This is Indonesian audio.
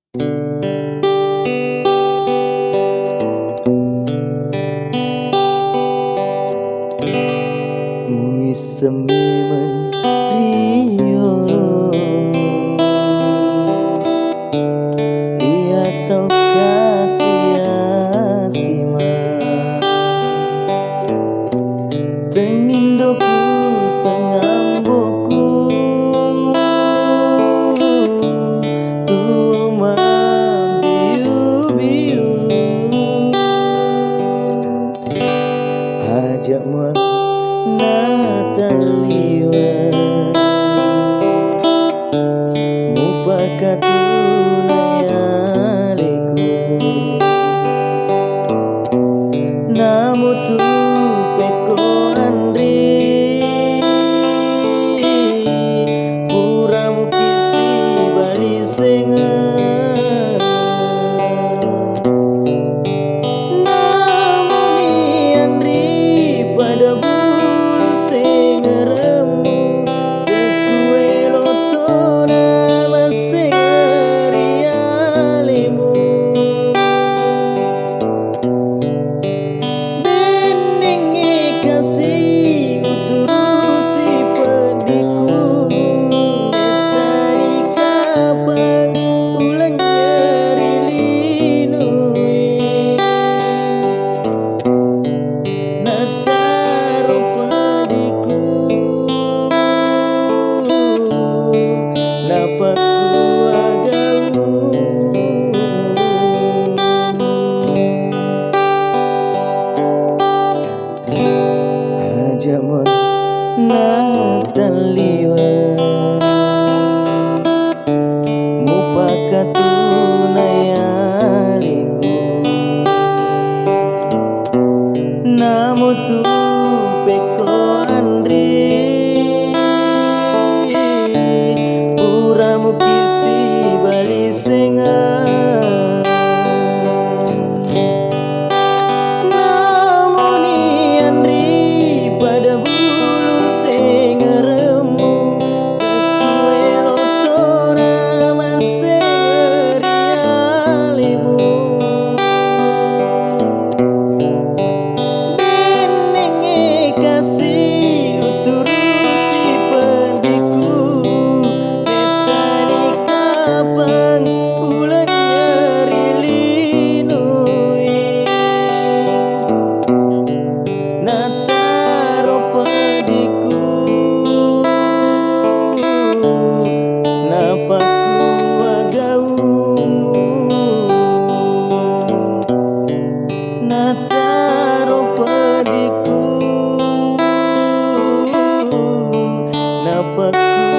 Mui semiman riolo ia tau kasih asima tengindoku tengamboku tuoma biu-biu ajak mua Nataliwa mupakat tunayaleku namu tu peko andri puramu kisi bali senga namuni andri pada Jamon Nataliwa mupakat tunayaliku namu tu peko andri puramu kisi bali senga Nataro padiku napaku